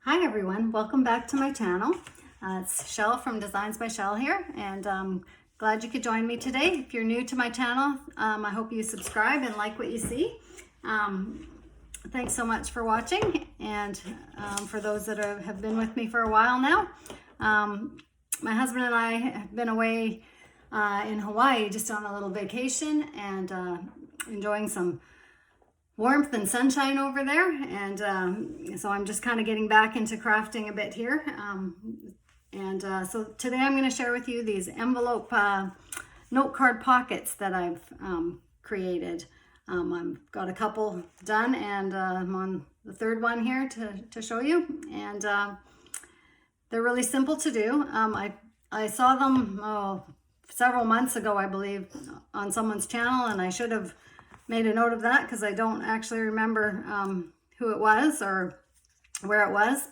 Hi everyone, welcome back to my channel. It's Shell from Designs by Shell here, and glad you could join me today. If you're new to my channel, I hope you subscribe and like what you see. Thanks so much for watching, and for those that have been with me for a while now. My husband and I have been away in Hawaii just on a little vacation and enjoying some warmth and sunshine over there, and so I'm just kind of getting back into crafting a bit here, so today I'm going to share with you these envelope note card pockets that I've created. I've got a couple done, and I'm on the third one here to show you, and they're really simple to do. I saw them several months ago, I believe, on someone's channel, and I should have made a note of that because I don't actually remember who it was or where it was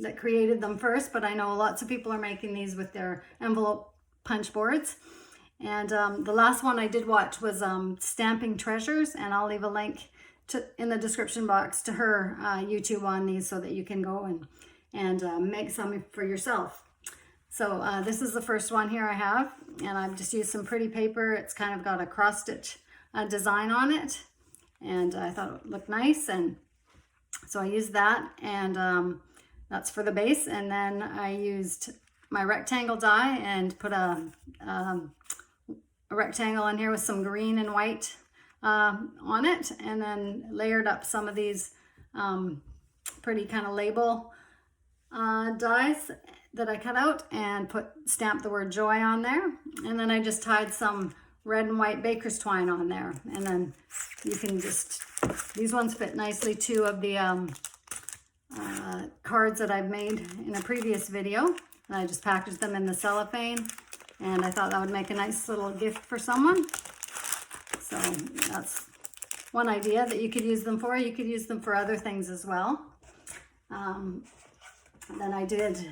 that created them first, but I know lots of people are making these with their envelope punch boards. And the last one I did watch was Stamping Treasures, and I'll leave a link in the description box to her YouTube on these so that you can go and make some for yourself. So this is the first one here I have, and I've just used some pretty paper. It's kind of got a cross stitch design on it, and I thought it looked nice, and so I used that, and that's for the base. And then I used my rectangle die and put a rectangle in here with some green and white on it, and then layered up some of these pretty kind of label dies that I cut out and stamped the word joy on there. And then I just tied some red and white baker's twine on there, and then you can just, these ones fit nicely two of the cards that I've made in a previous video, and I just packaged them in the cellophane, and I thought that would make a nice little gift for someone. So that's one idea that you could use them for. You could use them for other things as well. Then I did,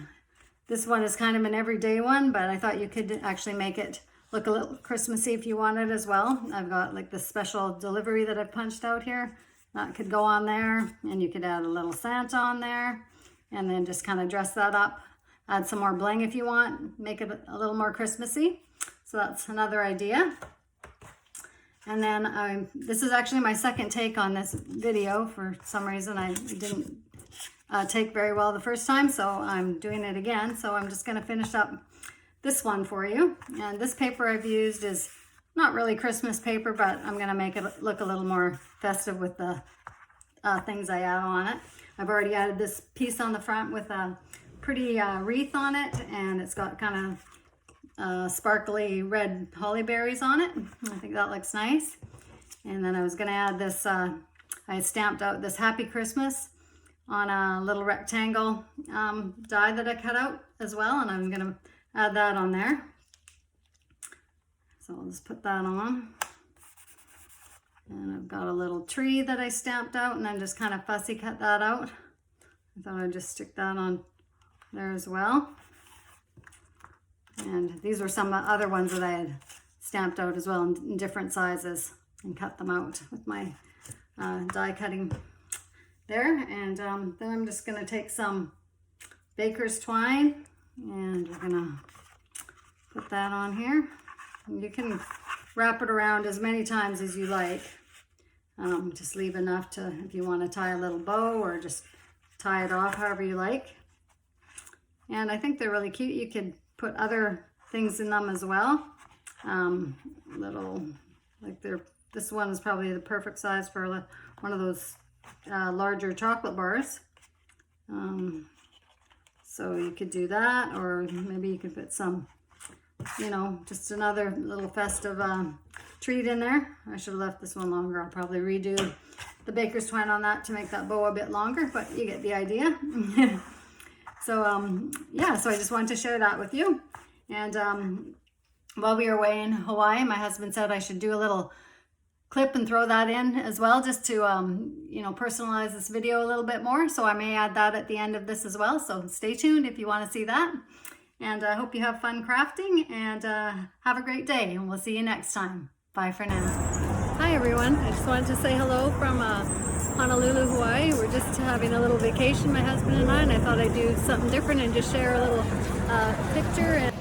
this one is kind of an everyday one, but I thought you could actually make it look a little Christmassy if you wanted as well. I've got like this special delivery that I've punched out here. That could go on there, and you could add a little Santa on there, and then just kind of dress that up. Add some more bling if you want, make it a little more Christmassy. So that's another idea. And then this is actually my second take on this video. For some reason I didn't take very well the first time, so I'm doing it again. So I'm just going to finish up this one for you. And this paper I've used is not really Christmas paper, but I'm going to make it look a little more festive with the things I add on it. I've already added this piece on the front with a pretty wreath on it, and it's got kind of sparkly red holly berries on it. I think that looks nice. And then I was going to add this, I stamped out this Happy Christmas on a little rectangle die that I cut out as well, and I'm going to add that on there. So I'll just put that on. And I've got a little tree that I stamped out, and then just kind of fussy cut that out. I thought I'd just stick that on there as well. And these were some other ones that I had stamped out as well in different sizes and cut them out with my die cutting there. And then I'm just going to take some baker's twine, and we're going to put that on here. And you can wrap it around as many times as you like. Just leave enough to, if you want to tie a little bow, or just tie it off however you like. And I think they're really cute. You could put other things in them as well. This one is probably the perfect size for one of those larger chocolate bars. So you could do that, or maybe you could put some, just another little festive treat in there. I should have left this one longer. I'll probably redo the baker's twine on that to make that bow a bit longer, but you get the idea. So yeah, so I just wanted to share that with you. And while we were away in Hawaii, my husband said I should do a little clip and throw that in as well, just to personalize this video a little bit more. So I may add that at the end of this as well, so stay tuned if you want to see that. And I hope you have fun crafting, and have a great day, and we'll see you next time. Bye for now. Hi everyone, I just wanted to say hello from Honolulu, Hawaii. We're just having a little vacation, my husband and I thought I'd do something different and just share a little picture. And